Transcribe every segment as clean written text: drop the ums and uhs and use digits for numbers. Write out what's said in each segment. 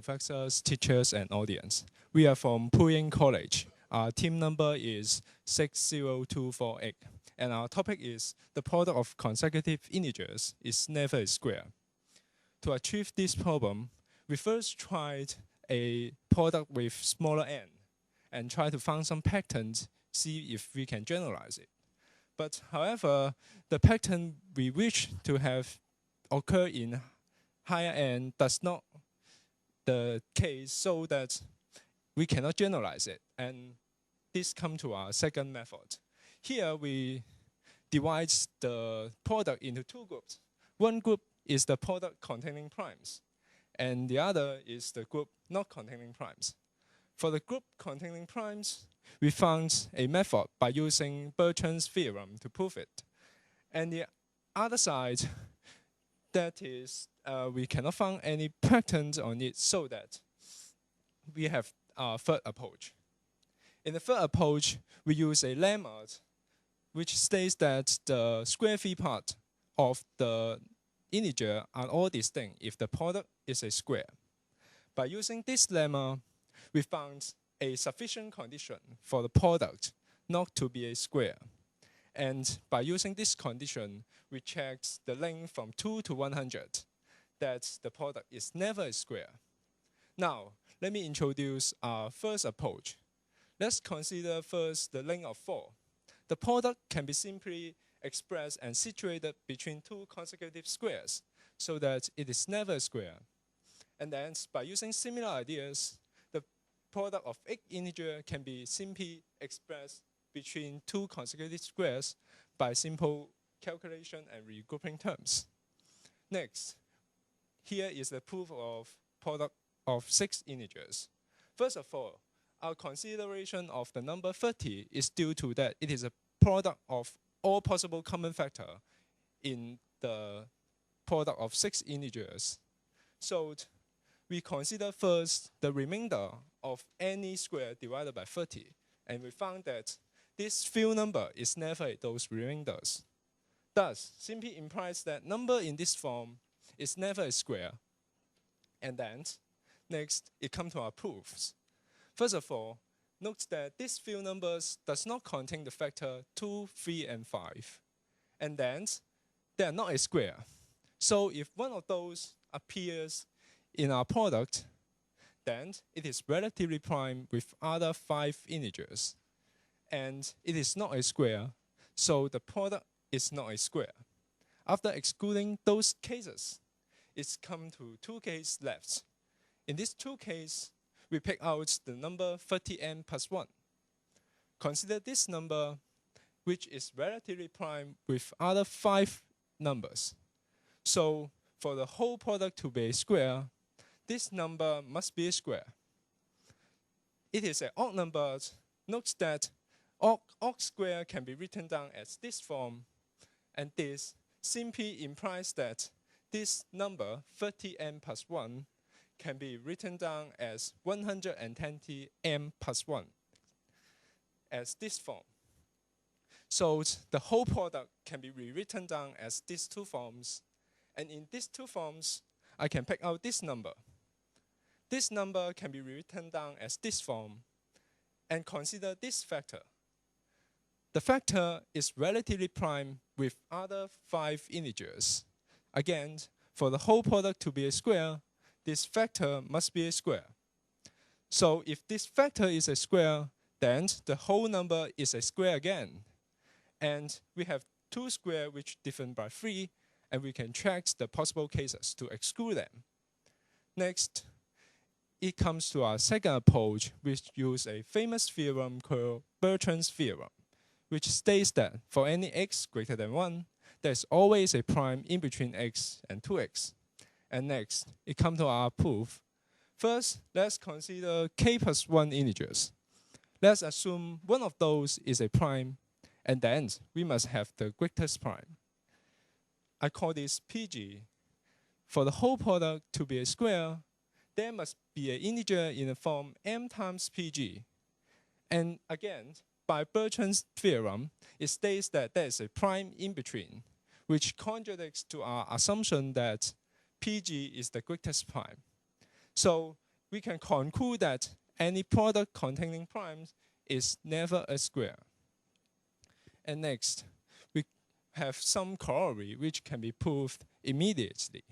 professors, teachers, and audience. We are from培英College. Our team number is 60248. And our topic is the product of consecutive integers is never a square. To achieve this problem, we first tried a product with smaller n and try to find some patterns, see if we can generalize it. But however, the pattern we wish to have occur in higher n does not the case, so that we cannot generalize it. And this comes to our second method. Here we divide the product into two groups. One group is the product containing primes, and the other is the group not containing primes. For the group containing primes, we found a method by using Bertrand's theorem to prove it. And the other side, that is, we cannot find any patterns on it, so that we have our third approach. In the third approach, we use a lemma which states that the square free part of the integer are all distinct if the product is a square. By using this lemma, we found a sufficient condition for the product not to be a square. And by using this condition, we checked the length from 2 to 100, that the product is never a square. Now, let me introduce our first approach. Let's consider first the length of 4. The product can be simply expressed and situated between two consecutive squares, so that it is never a square. And then, by using similar ideas, the product of each integer can be simply expressed between two consecutive squares by simple calculation and regrouping terms. Next, here is the proof of product of 6 integers. First of all, our consideration of the number 30 is due to that it is a product of all possible common factor in the product of 6 integers. So we consider first the remainder of any square divided by 30, and we found that this few number is never those remainders. Thus, simply implies that number in this form is never a square. And then, next, it comes to our proofs. First of all, note that these few numbers does not contain the factor 2, 3, and 5. And then, they are not a square. So if one of those appears in our product, then it is relatively prime with other 5 integers. And it is not a square, so the product is not a square. After excluding those cases, it's come to 2 cases left. In these 2 cases, we pick out the number 30n plus 1. Consider this number, which is relatively prime with other 5 numbers. So for the whole product to be a square, this number must be a square. It is an odd number. Note that odd square can be written down as this form, and this simply implies that this number, 30n plus 1, can be written down as 120m plus 1, as this form. So the whole product can be rewritten down as these 2 forms, and in these 2 forms, I can pick out this number. This number can be rewritten down as this form, and consider this factor. The factor is relatively prime with other 5 integers. Again, for the whole product to be a square, this factor must be a square. So if this factor is a square, then the whole number is a square again. And we have 2 squares which different by 3, and we can check the possible cases to exclude them. Next, it comes to our second approach, which uses a famous theorem called Bertrand's theorem, which states that for any x greater than 1, there's always a prime in between x and 2x. And next, it comes to our proof. First, let's consider k plus 1 integers. Let's assume one of those is a prime, and then we must have the greatest prime. I call this PG. For the whole product to be a square, there must be an integer in the form m times PG. And again, by Bertrand's theorem, it states that there is a prime in between, which contradicts to our assumption that PG is the greatest prime. So we can conclude that any product containing primes is never a square. And next, we have some corollary which can be proved immediately.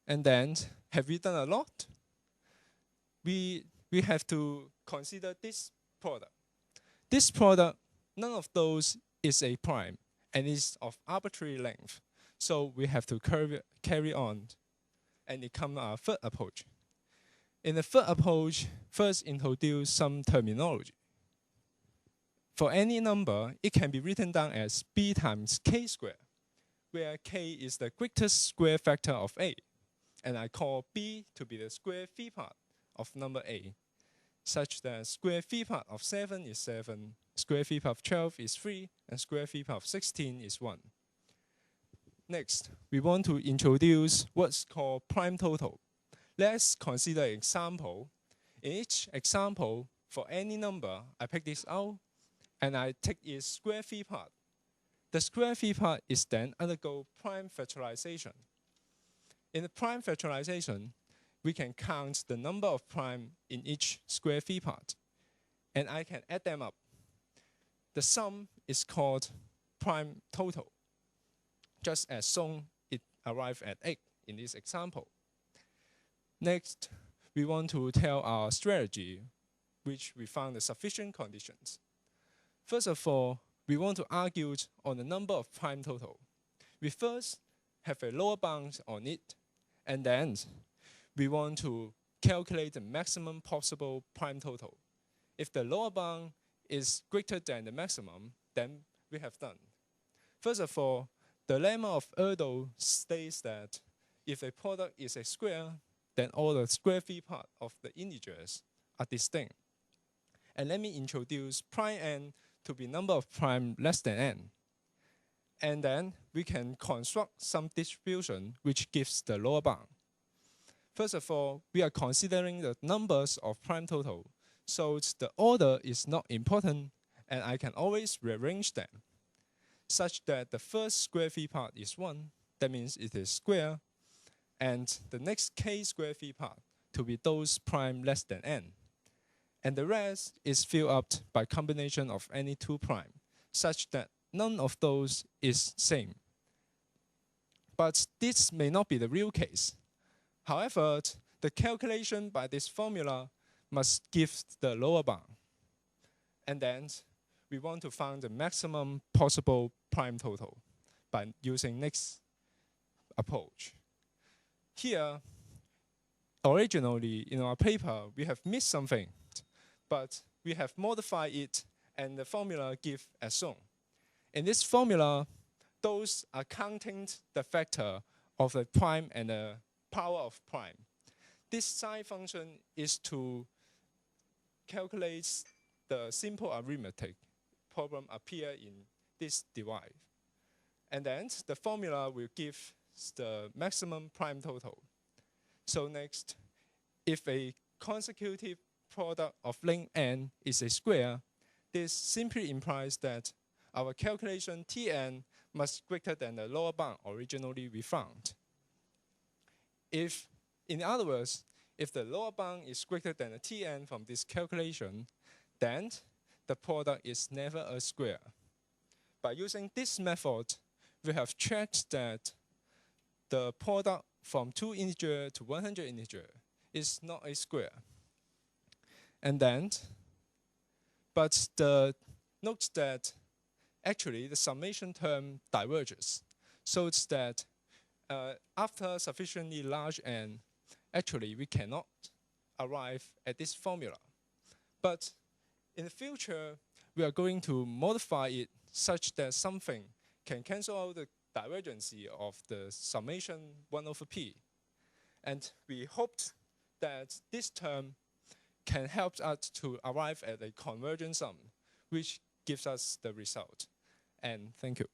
And then, have we done a lot? We have to consider this product. This product, none of those is a prime and is of arbitrary length. So we have to carry on, and it comes our third approach. In the third approach, first introduce some terminology. For any number, it can be written down as b times k squared, where k is the greatest square factor of a, and I call b to be the square phi part of number a, such that square phi part of 7 is 7, square phi part of 12 is 3, and square phi part of 16 is 1. Next, we want to introduce what's called prime total. Let's consider an example. In each example, for any number, I pick this out, and I take its square phi part. The square phi part is then undergo prime factorization. In the prime factorization, we can count the number of prime in each square phi part, and I can add them up. The sum is called prime total. Just as shown, it arrived at 8 in this example. Next, we want to tell our strategy, which we found the sufficient conditions. First of all, we want to argue on the number of prime total. We first have a lower bound on it, and then we want to calculate the maximum possible prime total. If the lower bound is greater than the maximum, then we have done. First of all, the lemma of Erdo states that if a product is a square, then all the square phi part of the integers are distinct. And let me introduce prime n to be number of prime less than n. And then we can construct some distribution which gives the lower bound. First of all, we are considering the numbers of prime total, so the order is not important, and I can always rearrange them, such that the first square phi part is 1, that means it is square, and the next k square phi part to be those prime less than n. And the rest is filled up by combination of any 2 prime, such that none of those is same. But this may not be the real case. However, the calculation by this formula must give the lower bound. And then we want to find the maximum possible prime total by using next approach. Here, originally in our paper, we have missed something, but we have modified it, and the formula gives as shown. In this formula, those are counting the factor of the prime and the power of prime. This psi function is to calculate the simple arithmetic problem appear in this divide. And then the formula will give the maximum prime total. So next, if a consecutive product of length n is a square, this simply implies that our calculation Tn must greater than the lower bound originally we found. In other words, if the lower bound is greater than the Tn from this calculation, then the product is never a square. By using this method, we have checked that the product from 2 integer to 100 integer is not a square. And then, but note that actually the summation term diverges, so it's that after sufficiently large n, actually we cannot arrive at this formula. But in the future, we are going to modify it such that something can cancel out the divergence of the summation 1 over p. And we hoped that this term can help us to arrive at a convergent sum, which gives us the result. And thank you.